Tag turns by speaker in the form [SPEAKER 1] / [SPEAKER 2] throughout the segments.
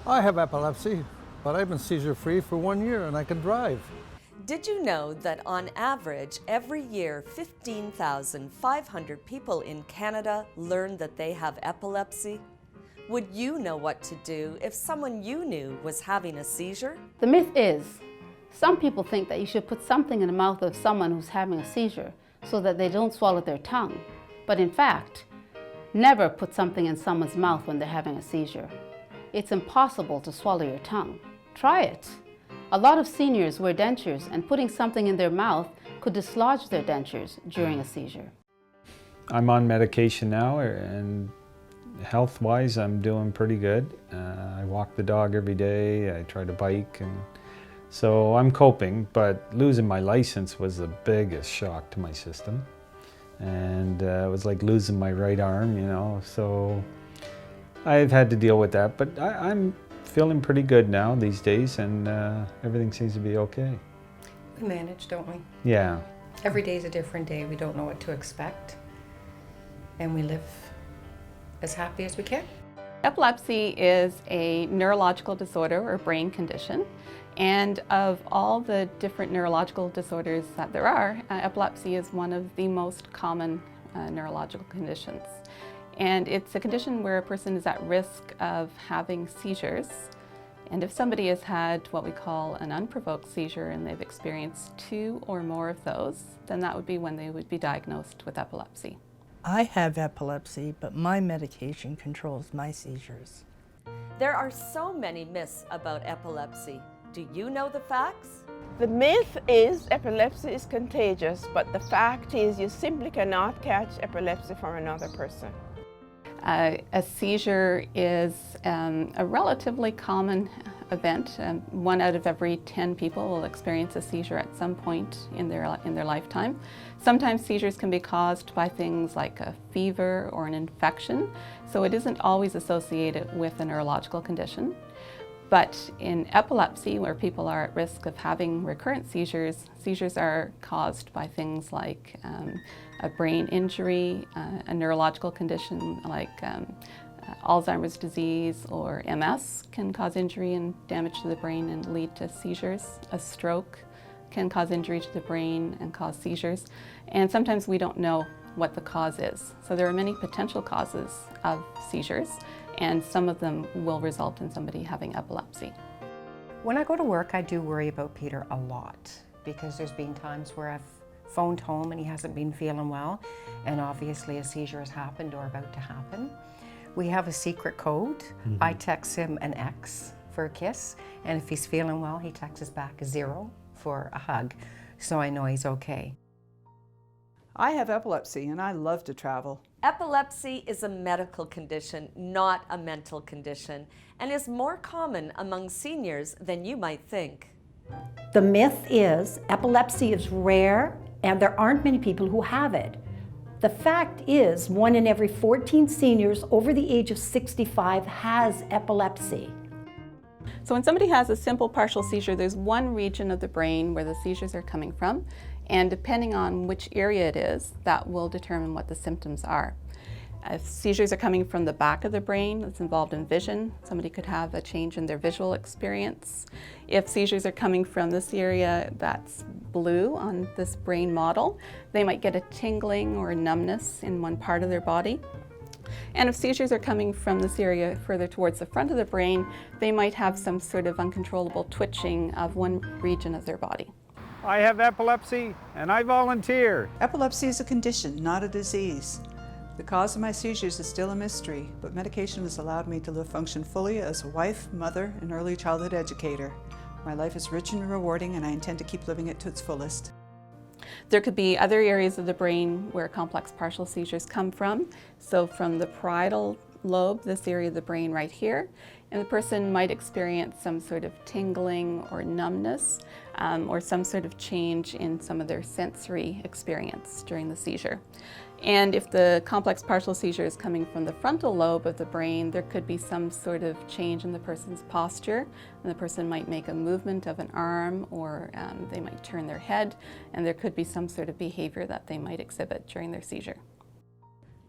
[SPEAKER 1] I have epilepsy, but I've been seizure-free for 1 year and I can drive.
[SPEAKER 2] Did you know that on average, every year 15,500 people in Canada learn that they have epilepsy? Would you know what to do if someone you knew was having a seizure?
[SPEAKER 3] The myth is, some people think that you should put something in the mouth of someone who's having a seizure so that they don't swallow their tongue. But in fact, never put something in someone's mouth when they're having a seizure. It's impossible to swallow your tongue. Try it. A lot of seniors wear dentures, and putting something in their mouth could dislodge their dentures during a seizure.
[SPEAKER 4] I'm on medication now, and health-wise I'm doing pretty good. I walk the dog every day, I try to bike, and so I'm coping, but losing my license was the biggest shock to my system. And it was like losing my right arm, you know, so I've had to deal with that, but I'm feeling pretty good now these days, and everything seems to be okay.
[SPEAKER 5] We manage, don't we?
[SPEAKER 4] Yeah.
[SPEAKER 5] Every day is a different day. We don't know what to expect, and we live as happy as we can.
[SPEAKER 6] Epilepsy is a neurological disorder or brain condition, and of all the different neurological disorders that there are, epilepsy is one of the most common neurological conditions. And it's a condition where a person is at risk of having seizures. And if somebody has had what we call an unprovoked seizure and they've experienced 2 or more of those, then that would be when they would be diagnosed with epilepsy.
[SPEAKER 7] I have epilepsy, but my medication controls my seizures.
[SPEAKER 2] There are so many myths about epilepsy. Do you know the facts?
[SPEAKER 8] The myth is epilepsy is contagious, but the fact is you simply cannot catch epilepsy from another person.
[SPEAKER 6] A seizure is a relatively common event. 1 out of every 10 people will experience a seizure at some point in their lifetime. Sometimes seizures can be caused by things like a fever or an infection, so it isn't always associated with a neurological condition. But in epilepsy, where people are at risk of having recurrent seizures, seizures are caused by things like a brain injury, a neurological condition like Alzheimer's disease or MS can cause injury and damage to the brain and lead to seizures. A stroke can cause injury to the brain and cause seizures. And sometimes we don't know what the cause is. So there are many potential causes of seizures, and some of them will result in somebody having epilepsy.
[SPEAKER 5] When I go to work, I do worry about Peter a lot, because there's been times where I've phoned home and he hasn't been feeling well, and obviously a seizure has happened or about to happen. We have a secret code. I text him an X for a kiss, and if he's feeling well, he texts back a 0 for a hug, so I know he's okay.
[SPEAKER 9] I have epilepsy and I love to travel.
[SPEAKER 2] Epilepsy is a medical condition, not a mental condition, and is more common among seniors than you might think.
[SPEAKER 10] The myth is epilepsy is rare and there aren't many people who have it. The fact is 1 in every 14 seniors over the age of 65 has epilepsy.
[SPEAKER 6] So when somebody has a simple partial seizure, there's one region of the brain where the seizures are coming from, and depending on which area it is, that will determine what the symptoms are. If seizures are coming from the back of the brain, that's involved in vision, somebody could have a change in their visual experience. If seizures are coming from this area that's blue on this brain model, they might get a tingling or numbness in one part of their body. And if seizures are coming from this area further towards the front of the brain, they might have some sort of uncontrollable twitching of one region of their body.
[SPEAKER 4] I have epilepsy and I volunteer.
[SPEAKER 9] Epilepsy is a condition, not a disease. The cause of my seizures is still a mystery, but medication has allowed me to function fully as a wife, mother, and early childhood educator. My life is rich and rewarding, and I intend to keep living it to its fullest.
[SPEAKER 6] There could be other areas of the brain where complex partial seizures come from. So from the parietal lobe, this area of the brain right here, and the person might experience some sort of tingling or numbness or some sort of change in some of their sensory experience during the seizure. And if the complex partial seizure is coming from the frontal lobe of the brain, there could be some sort of change in the person's posture, and the person might make a movement of an arm, or they might turn their head, and there could be some sort of behavior that they might exhibit during their seizure.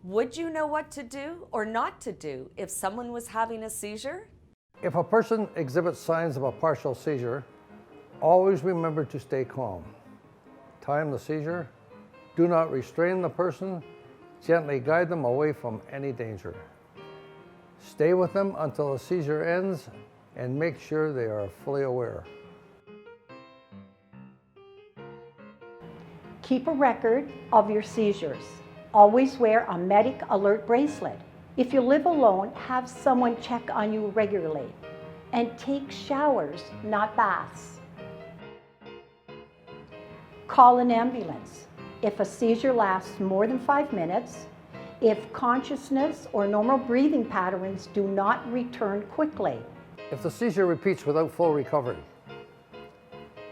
[SPEAKER 2] Would you know what to do or not to do if someone was having a seizure?
[SPEAKER 1] If a person exhibits signs of a partial seizure, always remember to stay calm. Time the seizure. Do not restrain the person. Gently guide them away from any danger. Stay with them until the seizure ends and make sure they are fully aware.
[SPEAKER 10] Keep a record of your seizures. Always wear a medic alert bracelet. If you live alone, have someone check on you regularly. And take showers, not baths. Call an ambulance. If a seizure lasts more than 5 minutes, if consciousness or normal breathing patterns do not return quickly.
[SPEAKER 1] If the seizure repeats without full recovery.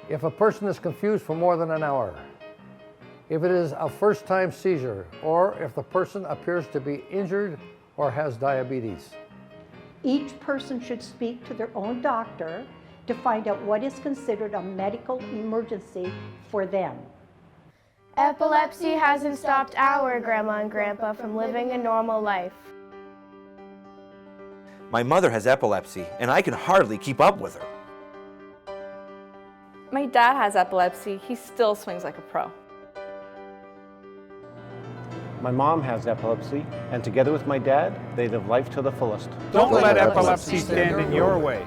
[SPEAKER 1] If a person is confused for more than an hour. If it is a first-time seizure, or if the person appears to be injured or has diabetes.
[SPEAKER 10] Each person should speak to their own doctor to find out what is considered a medical emergency for them.
[SPEAKER 11] Epilepsy hasn't stopped our grandma and grandpa from living a normal life.
[SPEAKER 12] My mother has epilepsy, and I can hardly keep up with her.
[SPEAKER 13] My dad has epilepsy. He still swings like a pro.
[SPEAKER 14] My mom has epilepsy, and together with my dad, they live life to the fullest.
[SPEAKER 4] Don't let epilepsy stand in your way.